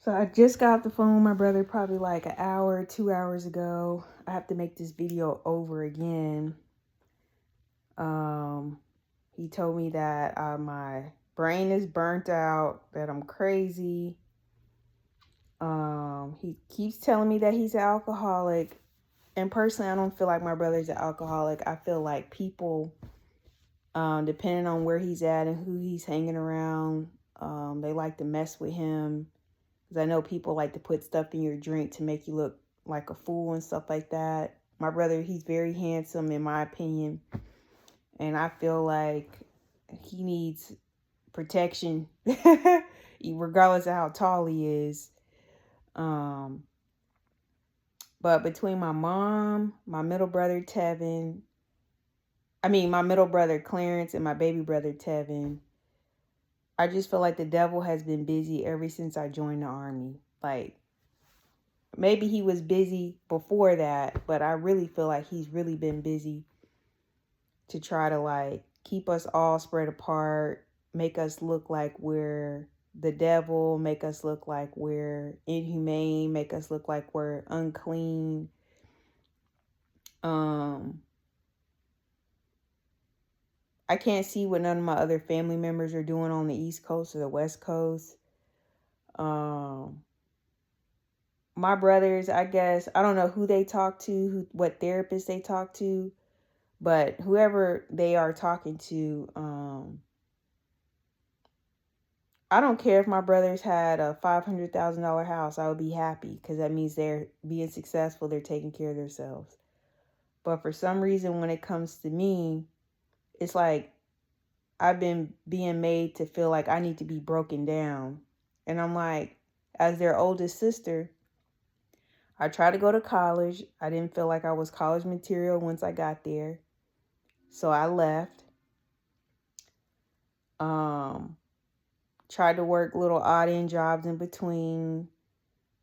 So I just got off the phone with my brother probably like an hour, 2 hours ago. I have to make this video over again. Um, he told me that my brain is burnt out, that I'm crazy. He keeps telling me that he's an alcoholic. And personally, I don't feel like my brother's an alcoholic. I feel like people, depending on where he's at and who he's hanging around, they like to mess with him. Because I know people like to put stuff in your drink to make you look like a fool and stuff like that. My brother, he's very handsome in my opinion. And I feel like he needs protection, regardless of how tall he is. But between my mom, my middle brother my middle brother Clarence, and my baby brother Tevin, I just feel like the devil has been busy ever since I joined the army. Like, maybe he was busy before that, but I really feel like he's really been busy to try to like keep us all spread apart, make us look like we're the devil, make us look like we're inhumane, make us look like we're unclean. I can't see what none of my other family members are doing on the East Coast or the West Coast. My brothers, I guess, I don't know who they talk to, what therapist they talk to, but whoever they are talking to, I don't care if my brothers had a $500,000 house. I would be happy because that means they're being successful. They're taking care of themselves. But for some reason, when it comes to me, it's like I've been being made to feel like I need to be broken down. And I'm like, as their oldest sister, I tried to go to college. I didn't feel like I was college material once I got there. So I left. Tried to work little odd end jobs in between.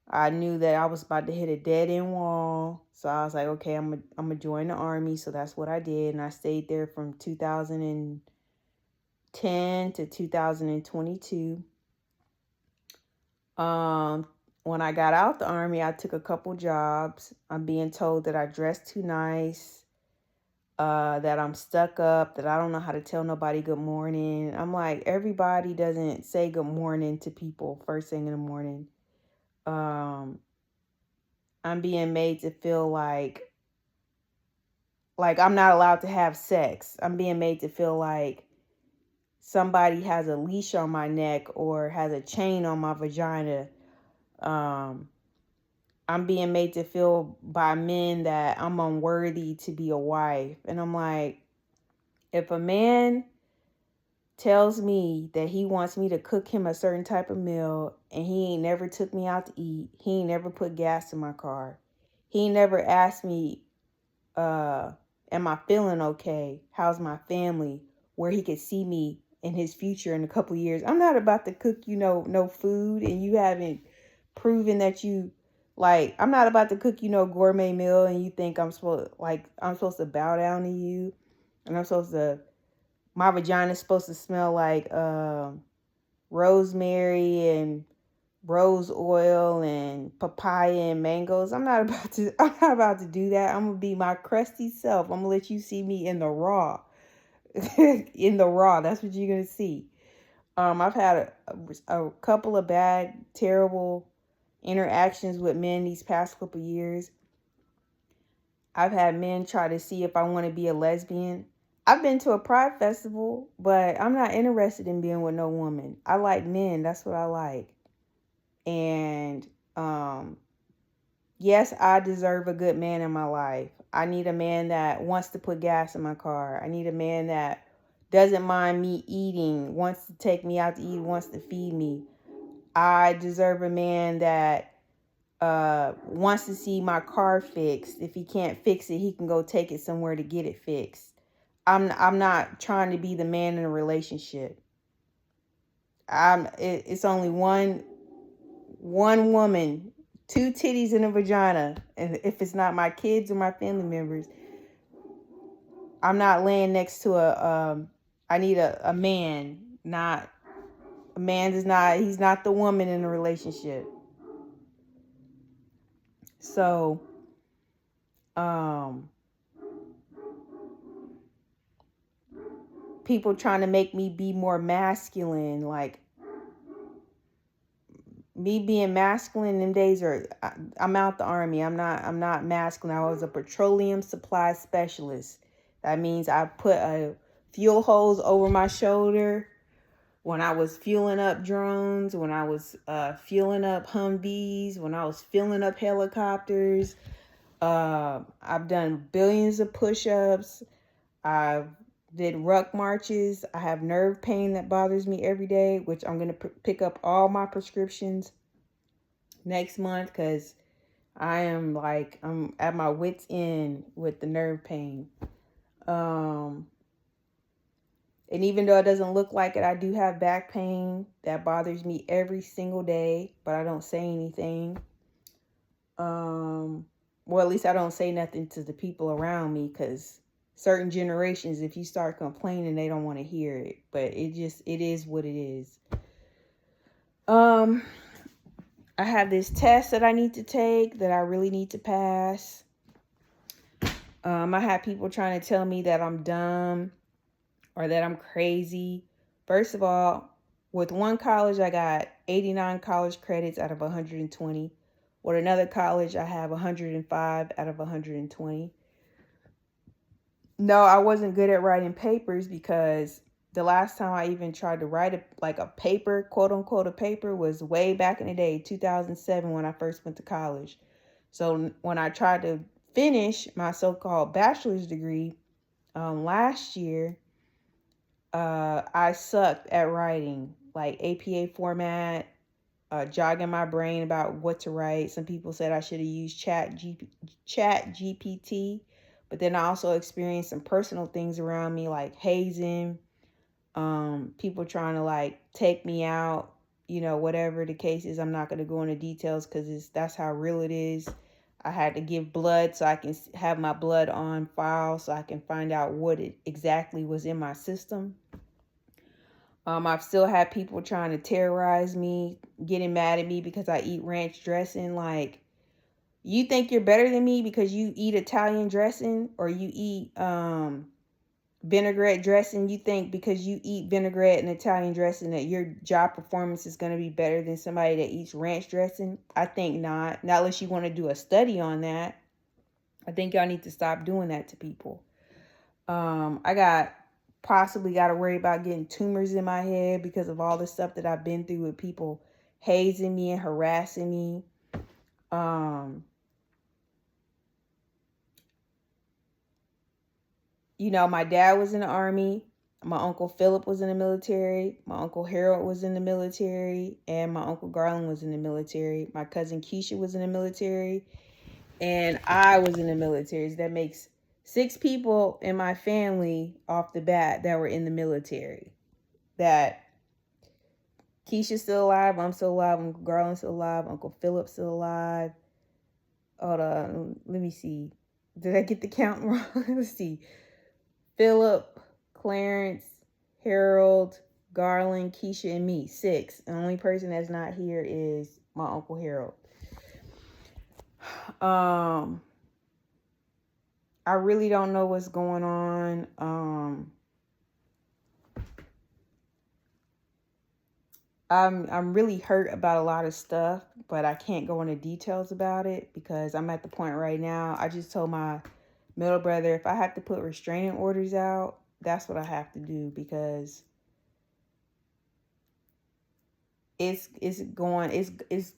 I knew that I was about to hit a dead end wall. So I was like, okay, I'm gonna join the army. So that's what I did. And I stayed there from 2010 to 2022. When I got out the army, I took a couple jobs. I'm being told that I dress too nice, that I'm stuck up, that I don't know how to tell nobody good morning. I'm like, everybody doesn't say good morning to people first thing in the morning. I'm being made to feel like I'm not allowed to have sex. I'm being made to feel like somebody has a leash on my neck or has a chain on my vagina. I'm being made to feel by men that I'm unworthy to be a wife. And I'm like, if a man tells me that he wants me to cook him a certain type of meal and he ain't never took me out to eat, he ain't never put gas in my car, he ain't never asked me, am I feeling okay? How's my family? Where he could see me in his future in a couple years. I'm not about to cook no food and you haven't proven that you like. I'm not about to cook gourmet meal and you think I'm supposed to bow down to you, and my vagina's supposed to smell like rosemary and rose oil and papaya and mangoes. I'm not about to do that. I'm gonna be my crusty self. I'm gonna let you see me in the raw. In the raw, that's what you're gonna see. I've had a couple of bad, terrible interactions with men these past couple years. I've had men try to see if I want to be a lesbian. I've been to a pride festival, but I'm not interested in being with no woman. I like men. That's what I like. And yes, I deserve a good man in my life. I need a man that wants to put gas in my car. I need a man that doesn't mind me eating, wants to take me out to eat, wants to feed me. I deserve a man that wants to see my car fixed. If he can't fix it, he can go take it somewhere to get it fixed. I'm not trying to be the man in a relationship. It's only one woman, two titties and a vagina, and if it's not my kids or my family members, I'm not laying next to I need a man. Not a man. He's not the woman in a relationship. So, people trying to make me be more masculine, like me being masculine in them days I'm out the army. I'm not masculine. I was a petroleum supply specialist. That means I put a fuel hose over my shoulder when I was fueling up drones, when I was fueling up Humvees, when I was filling up helicopters. I've done billions of push-ups. I did ruck marches. I have nerve pain that bothers me every day, which I'm going to pick up all my prescriptions next month because I'm at my wit's end with the nerve pain. And even though it doesn't look like it, I do have back pain that bothers me every single day, but I don't say anything. Well, at least I don't say nothing to the people around me, because certain generations, if you start complaining, they don't want to hear it. But it is what it is. I have this test that I need to take that I really need to pass. I have people trying to tell me that I'm dumb or that I'm crazy. First of all, with one college, I got 89 college credits out of 120. With another college, I have 105 out of 120. No, I wasn't good at writing papers, because the last time I even tried to write a paper, quote unquote, a paper, was way back in the day, 2007, when I first went to college. So when I tried to finish my so-called bachelor's degree last year, I sucked at writing, like APA format, jogging my brain about what to write. Some people said I should have used Chat GPT, but then I also experienced some personal things around me, like hazing, people trying to like take me out, whatever the case is. I'm not going to go into details because that's how real it is. I had to give blood so I can have my blood on file so I can find out what it exactly was in my system. I've still had people trying to terrorize me, getting mad at me because I eat ranch dressing. Like, you think you're better than me because you eat Italian dressing, or you eat vinaigrette dressing? You think because you eat vinaigrette and Italian dressing that your job performance is going to be better than somebody that eats ranch dressing? I think not. Not unless you want to do a study on that. I think y'all need to stop doing that to people. I possibly got to worry about getting tumors in my head because of all the stuff that I've been through with people hazing me and harassing me. My dad was in the army. My Uncle Philip was in the military. My Uncle Harold was in the military. And my Uncle Garland was in the military. My cousin Keisha was in the military. And I was in the military. So that makes 6 people in my family off the bat that were in the military. That Keisha's still alive, I'm still alive, Uncle Garland's still alive, Uncle Philip's still alive. Hold on, let me see. Did I get the count wrong? Let's see. Philip, Clarence, Harold, Garland, Keisha, and me. 6. The only person that's not here is my Uncle Harold. I really don't know what's going on. I'm really hurt about a lot of stuff, but I can't go into details about it because I'm at the point right now. I just told my middle brother, if I have to put restraining orders out, that's what I have to do, because it's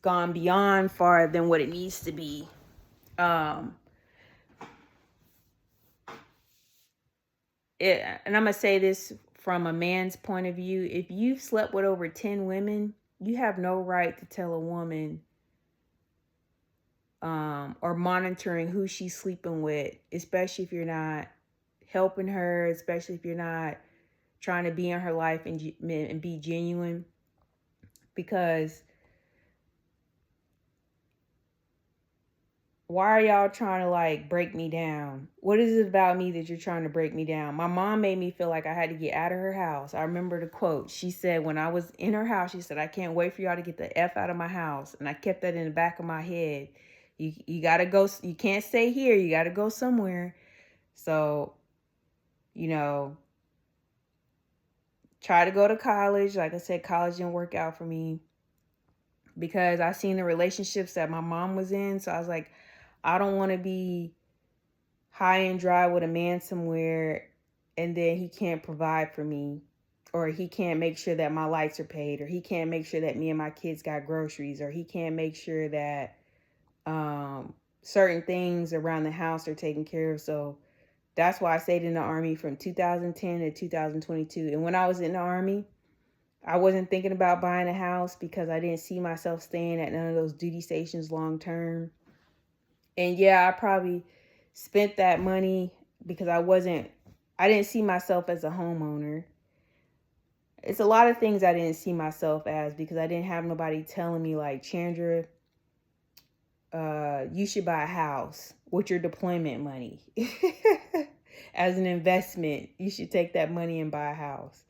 gone beyond far than what it needs to be. And I'm gonna say this from a man's point of view: if you've slept with over 10 women, you have no right to tell a woman or monitoring who she's sleeping with, especially if you're not helping her, especially if you're not trying to be in her life and be genuine. Because why are y'all trying to like break me down? What is it about me that you're trying to break me down? My mom made me feel like I had to get out of her house. I remember the quote. She said when I was in her house, she said, "I can't wait for y'all to get the F out of my house." And I kept that in the back of my head. You got to go. You can't stay here. You got to go somewhere. So, you know, try to go to college. Like I said, college didn't work out for me because I seen the relationships that my mom was in. So I was like, I don't want to be high and dry with a man somewhere and then he can't provide for me, or he can't make sure that my lights are paid, or he can't make sure that me and my kids got groceries, or he can't make sure that certain things around the house are taken care of. So that's why I stayed in the Army from 2010 to 2022. And when I was in the Army, I wasn't thinking about buying a house because I didn't see myself staying at none of those duty stations long term. And yeah, I probably spent that money because I didn't see myself as a homeowner. It's a lot of things I didn't see myself as because I didn't have nobody telling me like, Chandra, you should buy a house with your deployment money. As an investment, you should take that money and buy a house.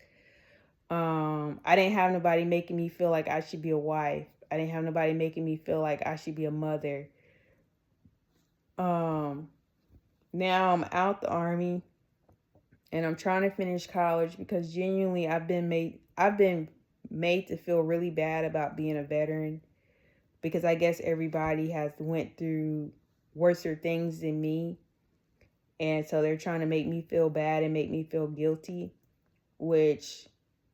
I didn't have nobody making me feel like I should be a wife. I didn't have nobody making me feel like I should be a mother. Now I'm out the Army and I'm trying to finish college because genuinely I've been made to feel really bad about being a veteran, because I guess everybody has went through worser things than me. And so they're trying to make me feel bad and make me feel guilty, which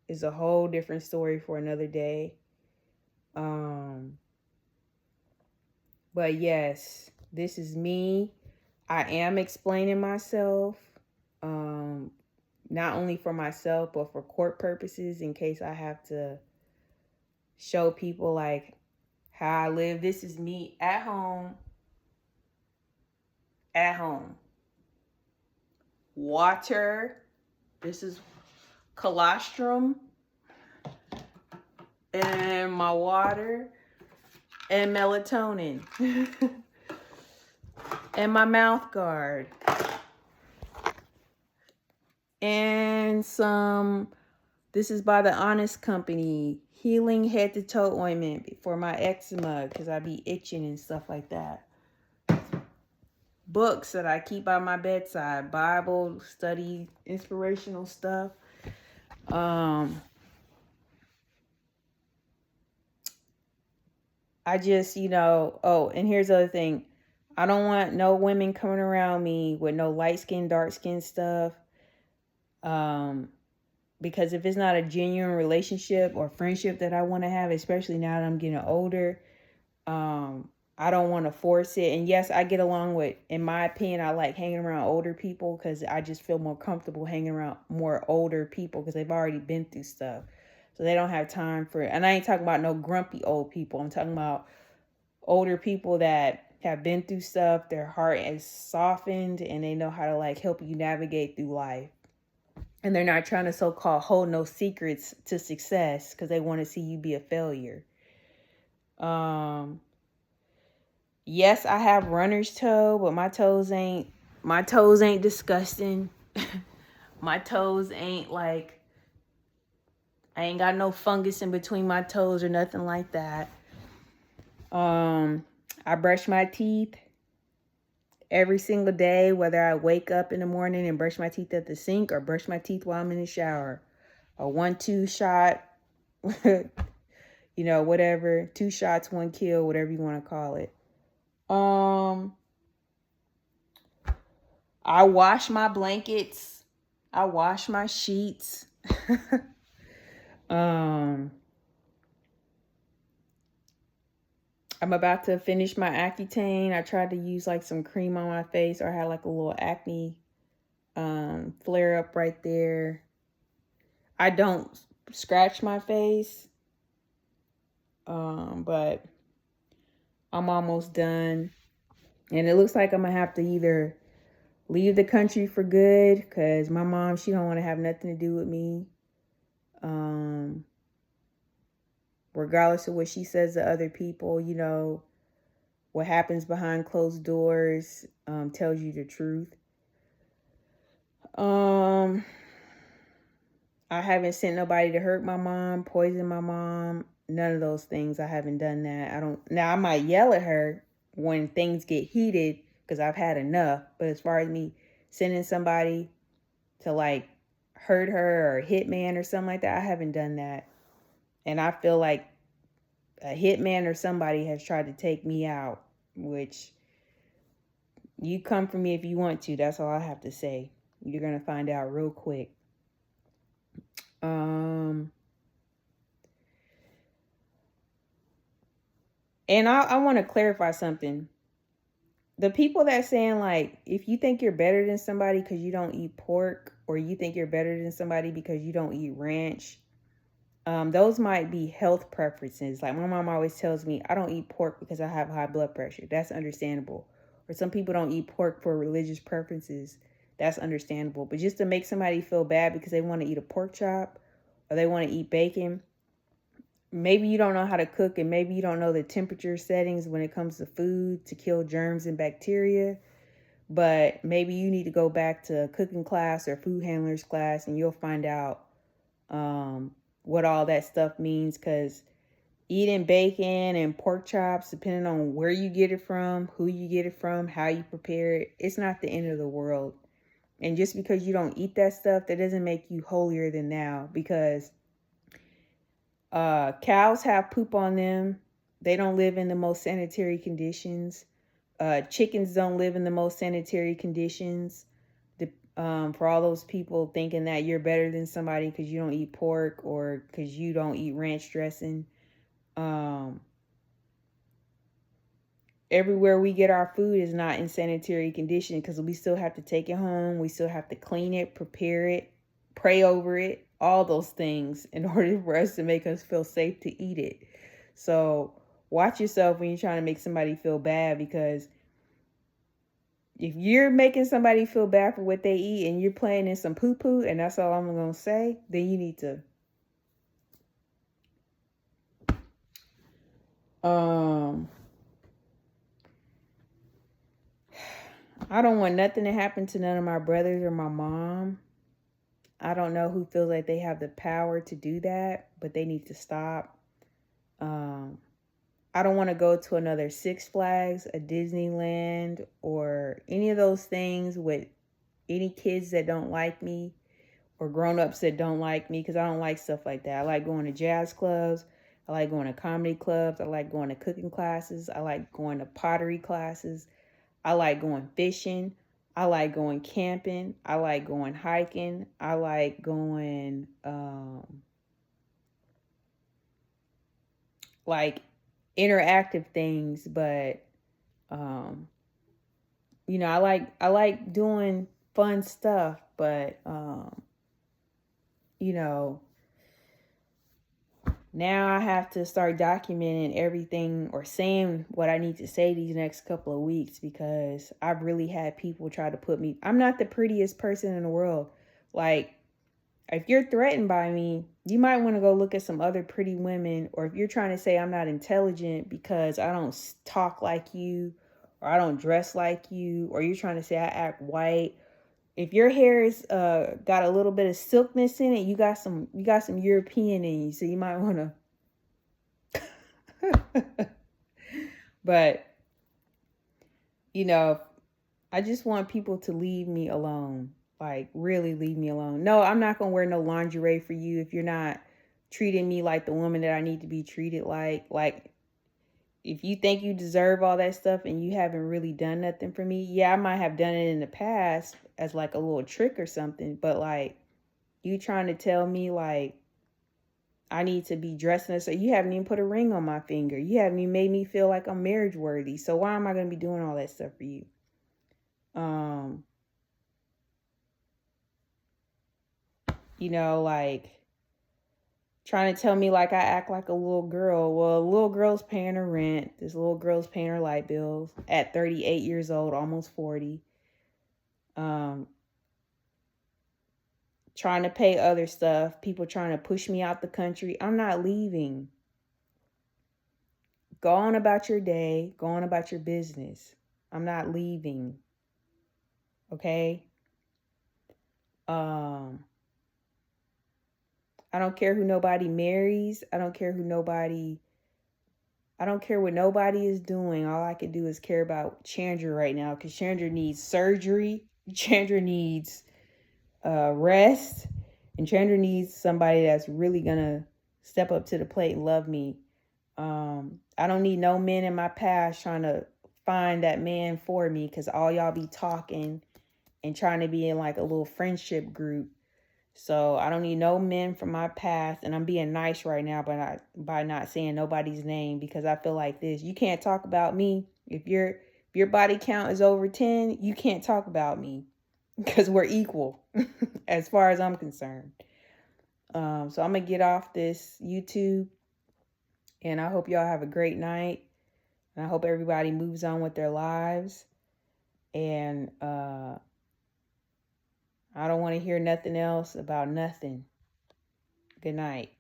is a whole different story for another day. But yes, this is me. I am explaining myself, not only for myself, but for court purposes, in case I have to show people like how I live. This is me at home. Water. This is colostrum and my water and melatonin and my mouth guard and this is by the Honest Company, healing head to toe ointment for my eczema because I be itching and stuff like that. Books that I keep by my bedside, Bible study, inspirational stuff. I just, and here's the other thing. I don't want no women coming around me with no light skin, dark skin stuff. Because if it's not a genuine relationship or friendship that I want to have, especially now that I'm getting older, I don't want to force it. And yes, I get along with, in my opinion, I like hanging around older people because I just feel more comfortable hanging around more older people because they've already been through stuff. So they don't have time for it. And I ain't talking about no grumpy old people. I'm talking about older people that have been through stuff. Their heart is softened and they know how to like help you navigate through life. And they're not trying to so-called hold no secrets to success because they want to see you be a failure. Yes, I have runner's toe, but my toes ain't disgusting. My toes ain't like, I ain't got no fungus in between my toes or nothing like that. I brush my teeth every single day, whether I wake up in the morning and brush my teeth at the sink or brush my teeth while I'm in the shower. A 1-2 shot, whatever. 2 shots, 1 kill, whatever you want to call it. I wash my blankets. I wash my sheets. I'm about to finish my Accutane. I tried to use like some cream on my face, or I had like a little acne flare up right there. I don't scratch my face, but I'm almost done. And it looks like I'm gonna have to either leave the country for good because my mom, she don't want to have nothing to do with me. Regardless of what she says to other people, what happens behind closed doors tells you the truth. I haven't sent nobody to hurt my mom, poison my mom, none of those things. I haven't done that. Now I might yell at her when things get heated, because I've had enough. But as far as me sending somebody to like hurt her or hitman or something like that, I haven't done that. And I feel like a hitman or somebody has tried to take me out, which you come for me if you want to. That's all I have to say. You're going to find out real quick. And I want to clarify something. The people that saying like, if you think you're better than somebody because you don't eat pork, or you think you're better than somebody because you don't eat ranch, those might be health preferences. Like my mom always tells me, I don't eat pork because I have high blood pressure. That's understandable. Or some people don't eat pork for religious preferences. That's understandable. But just to make somebody feel bad because they want to eat a pork chop or they want to eat bacon, maybe you don't know how to cook, and maybe you don't know the temperature settings when it comes to food to kill germs and bacteria. But maybe you need to go back to cooking class or food handlers class, and you'll find out what all that stuff means. Because eating bacon and pork chops, depending on where you get it from, who you get it from, how you prepare it, it's not the end of the world. And just because you don't eat that stuff, that doesn't make you holier than thou. Because cows have poop on them. They don't live in the most sanitary conditions. Chickens don't live in the most sanitary conditions. For all those people thinking that you're better than somebody because you don't eat pork or because you don't eat ranch dressing. Everywhere we get our food is not in sanitary condition because we still have to take it home. We still have to clean it, prepare it, pray over it, all those things in order for us to make us feel safe to eat it. So watch yourself when you're trying to make somebody feel bad, because if you're making somebody feel bad for what they eat and you're playing in some poo-poo, and that's all I'm going to say, then you need to I don't want nothing to happen to none of my brothers or my mom. I don't know who feels like they have the power to do that, but they need to stop. I don't want to go to another Six Flags, a Disneyland, or any of those things with any kids that don't like me or grown-ups that don't like me, because I don't like stuff like that. I like going to jazz clubs. I like going to comedy clubs. I like going to cooking classes. I like going to pottery classes. I like going fishing. I like going camping. I like going hiking. I like going like interactive things, but I like doing fun stuff, but you know, now I have to start documenting everything or saying what I need to say these next couple of weeks, because I've really had people try to put me. I'm not the prettiest person in the world. Like, if you're threatened by me, you might want to go look at some other pretty women. Or if you're trying to say I'm not intelligent because I don't talk like you, or I don't dress like you, or you're trying to say I act white. If your hair is got a little bit of silkness in it, you got some European in you, so you might want to. But I just want people to leave me alone. Like, really leave me alone. No, I'm not gonna wear no lingerie for you if you're not treating me like the woman that I need to be treated like. Like, if you think you deserve all that stuff and you haven't really done nothing for me, yeah, I might have done it in the past as like a little trick or something. But like, you trying to tell me like I need to be dressing as, so you haven't even put a ring on my finger. You haven't even made me feel like I'm marriage worthy. So why am I gonna be doing all that stuff for you? Like trying to tell me like I act like a little girl. Well, a little girl's paying her rent. This little girl's paying her light bills at 38 years old, almost 40. Trying to pay other stuff. People trying to push me out the country. I'm not leaving. Go on about your day. Go on about your business. I'm not leaving. Okay? I don't care who nobody marries. I don't care who nobody I don't care what nobody is doing. All I can do is care about Chandra right now, because Chandra needs surgery. Chandra needs rest. And Chandra needs somebody that's really going to step up to the plate and love me. I don't need no men in my past trying to find that man for me, because all y'all be talking and trying to be in like a little friendship group. So I don't need no men from my past, and I'm being nice right now by not saying nobody's name, because I feel like this. You can't talk about me. If your body count is over 10, you can't talk about me, because we're equal as far as I'm concerned. So I'm gonna get off this YouTube, and I hope y'all have a great night. And I hope everybody moves on with their lives. And I don't want to hear nothing else about nothing. Good night.